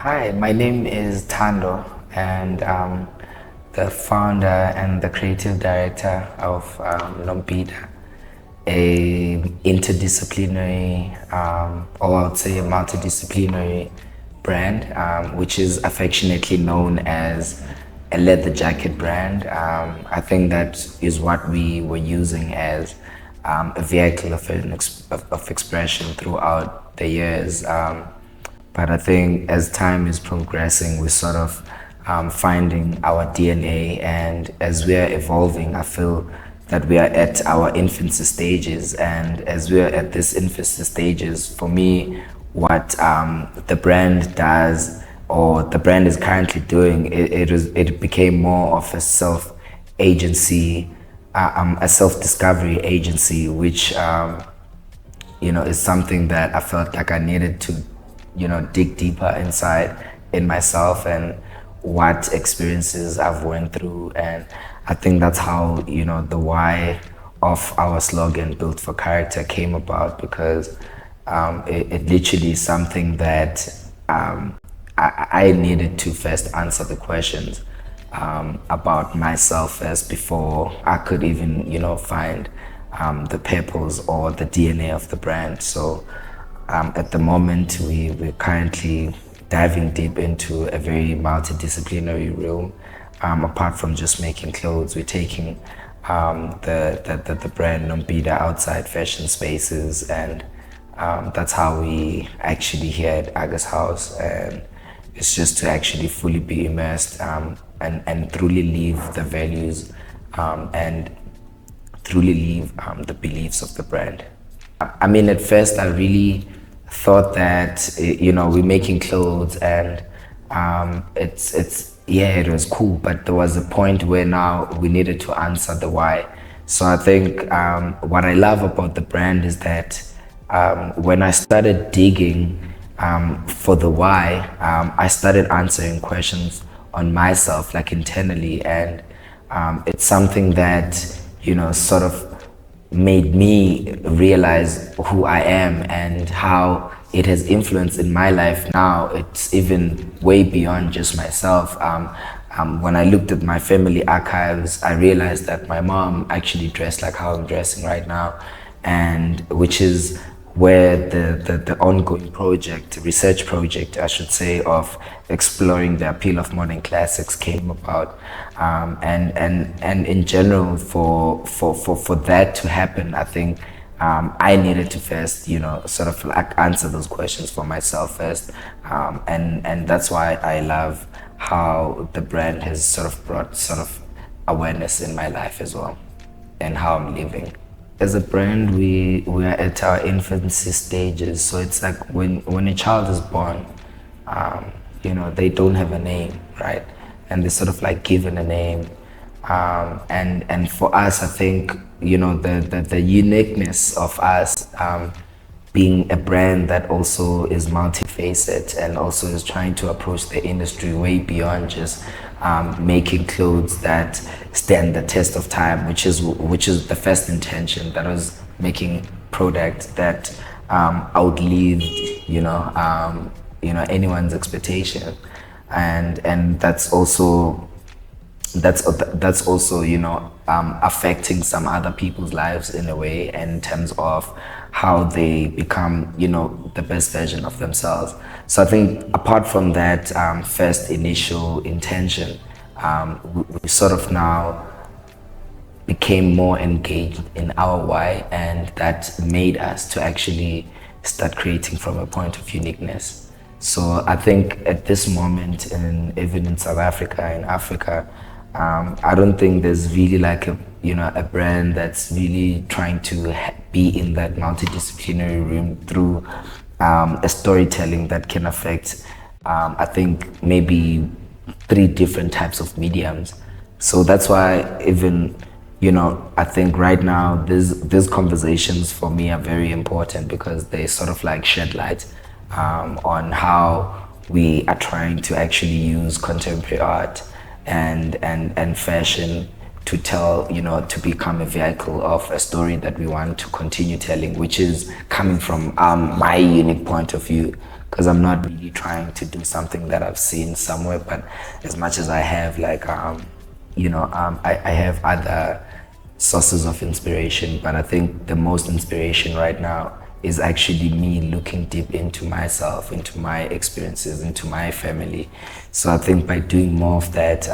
Hi, my name is Thando, and the founder and the creative director of NOMBIDA, a interdisciplinary, or I would say a multidisciplinary brand, which is affectionately known as a leather jacket brand. I think that is what we were using as a vehicle of expression throughout the years. But I think as time is progressing, we're sort of finding our DNA, and as we are evolving, I feel that we are at our infancy stages. And as we are at this infancy stages, for me, what the brand does, or the brand is currently doing, it became more of a self-agency, a self-discovery agency, which is something that I felt like I needed to dig deeper inside in myself and what experiences I've went through. And I think that's how the why of our slogan, Built for Character, came about, because it literally is something that I needed to first answer the questions about myself first before I could even find the purpose or the DNA of the brand. So at the moment, we're currently diving deep into a very multidisciplinary realm. Apart from just making clothes, we're taking the brand NOMBIDA outside fashion spaces, and that's how we actually here at Aga's House. And it's just to actually fully be immersed and truly live the values and truly live the beliefs of the brand. I mean, at first I really thought that we're making clothes and it was cool, but there was a point where now we needed to answer the why. So I think what I love about the brand is that when I started digging for the why, I started answering questions on myself, like internally, and it's something that sort of made me realize who I am and how it has influenced in my life. Now it's even way beyond just myself. When I looked at my family archives, I realized that my mom actually dressed like how I'm dressing right now, and which is where the ongoing research project, I should say, of exploring the appeal of modern classics came about. And in general, for that to happen, I think I needed to first, sort of like answer those questions for myself first. And that's why I love how the brand has sort of brought sort of awareness in my life as well, and how I'm living. As a brand, we are at our infancy stages. So it's like when a child is born, they don't have a name, right? And they're sort of like given a name. And for us, I think, the uniqueness of us being a brand that also is multifaceted and also is trying to approach the industry way beyond just making clothes that stand the test of time, which is the first intention. That was making products that outlived anyone's expectation, and that's also affecting some other people's lives in a way, in terms of how they become the best version of themselves. So I think apart from that first initial intention, we sort of now became more engaged in our why, and that made us to actually start creating from a point of uniqueness. So I think at this moment, even in South Africa, in Africa, I don't think there's really like a brand that's really trying to be in that multidisciplinary room through a storytelling that can affect, I think, maybe 3 different types of mediums. So that's why even, I think right now these conversations for me are very important, because they sort of like shed light on how we are trying to actually use contemporary art and fashion to tell, to become a vehicle of a story that we want to continue telling, which is coming from my unique point of view, because I'm not really trying to do something that I've seen somewhere, but as much as I have like I have other sources of inspiration, but I think the most inspiration right now is actually me looking deep into myself, into my experiences, into my family. So I think by doing more of that,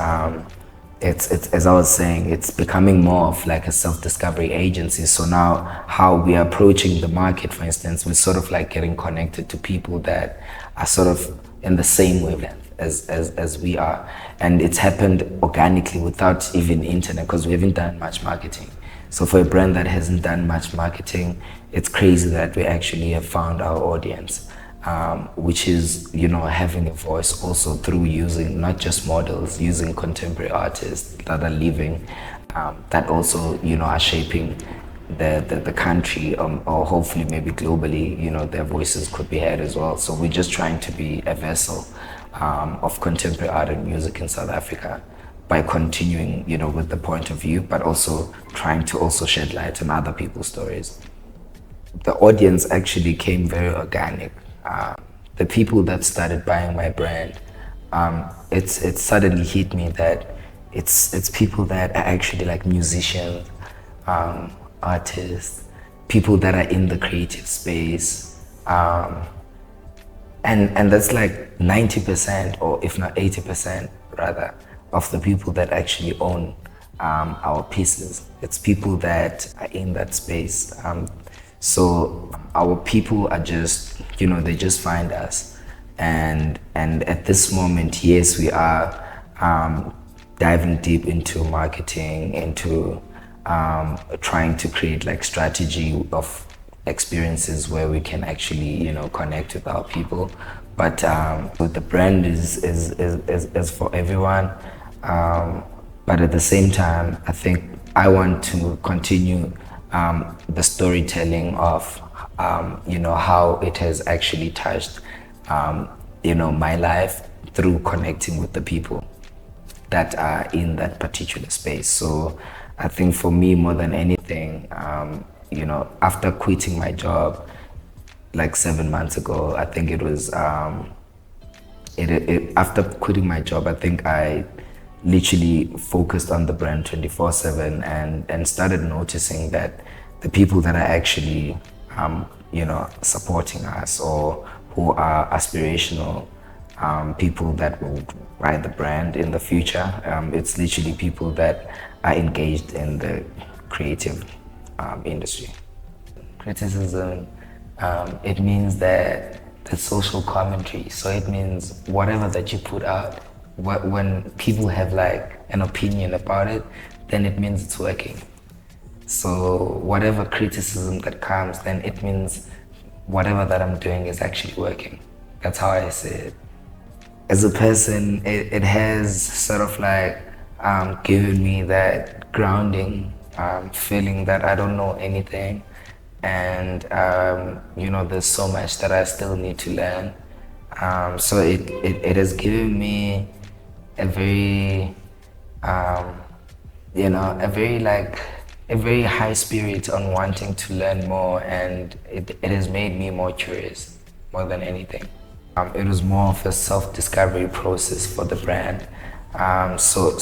it's as I was saying, it's becoming more of like a self-discovery agency. So now how we are approaching the market, for instance, we're sort of like getting connected to people that are sort of in the same wavelength as we are. And it's happened organically without even internet, because we haven't done much marketing. So for a brand that hasn't done much marketing, it's crazy that we actually have found our audience, which is, having a voice also through using not just models, using contemporary artists that are living, that also, are shaping the country, or hopefully maybe globally, their voices could be heard as well. So we're just trying to be a vessel of contemporary art and music in South Africa by continuing, with the point of view, but also trying to also shed light on other people's stories. The audience actually came very organic. The people that started buying my brand, it suddenly hit me that it's people that are actually like musicians, artists, people that are in the creative space, and that's like 90%, or if not 80% rather, of the people that actually own our pieces. It's people that are in that space. So our people are just, they just find us. And at this moment, yes, we are diving deep into marketing, into trying to create like strategy of experiences where we can actually, connect with our people. But the brand is for everyone. But at the same time, I think I want to continue the storytelling of, how it has actually touched, my life through connecting with the people that are in that particular space. So I think for me, more than anything, after quitting my job like 7 months ago, I think it was, after quitting my job, I think I literally focused on the brand 24/7 and started noticing that the people that are actually, supporting us, or who are aspirational people that will ride the brand in the future, it's literally people that are engaged in the creative industry. Criticism, it means that the social commentary. So it means whatever that you put out, when people have like an opinion about it, then it means it's working. So whatever criticism that comes, then it means whatever that I'm doing is actually working. That's how I see it. As a person, it has sort of like given me that grounding feeling that I don't know anything, and there's so much that I still need to learn. So it has given me a very a very high spirit on wanting to learn more, and it has made me more curious more than anything. It was more of a self-discovery process for the brand. So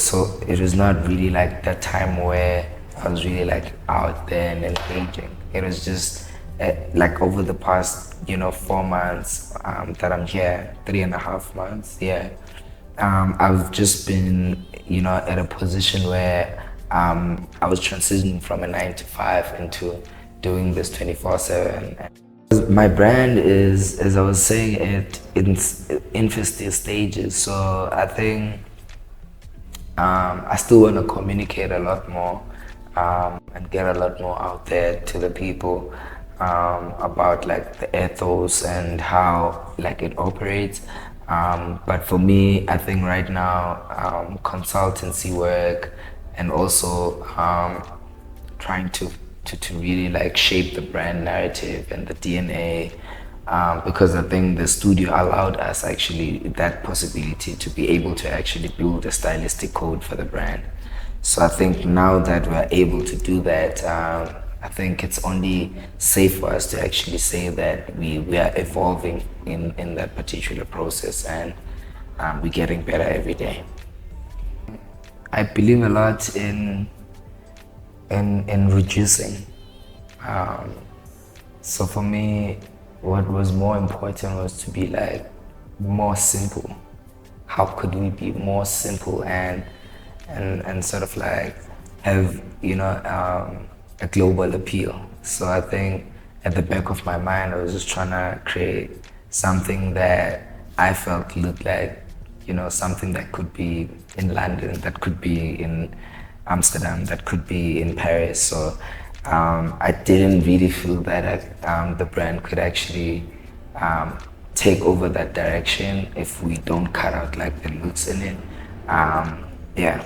it was not really like that time where I was really like out there and engaging. It was just like over the past 4 months that I'm here, 3.5 months. Yeah, I've just been at a position where I was transitioning from a 9 to 5 into doing this 24/7. My brand is, as I was saying, in infancy stages. So I think I still want to communicate a lot more and get a lot more out there to the people about like the ethos and how like it operates. But for me, I think right now consultancy work, and also trying to really like shape the brand narrative and the DNA, because I think the studio allowed us actually that possibility to be able to actually build a stylistic code for the brand. So I think now that we're able to do that, I think it's only safe for us to actually say that we are evolving in that particular process, and we're getting better every day. I believe a lot in reducing. Um, so for me, what was more important was to be like more simple. How could we be more simple and sort of like have a global appeal? So I think at the back of my mind, I was just trying to create something that I felt looked like something that could be in London, that could be in Amsterdam, that could be in Paris. So I didn't really feel that the brand could actually take over that direction if we don't cut out like the roots in it. Yeah.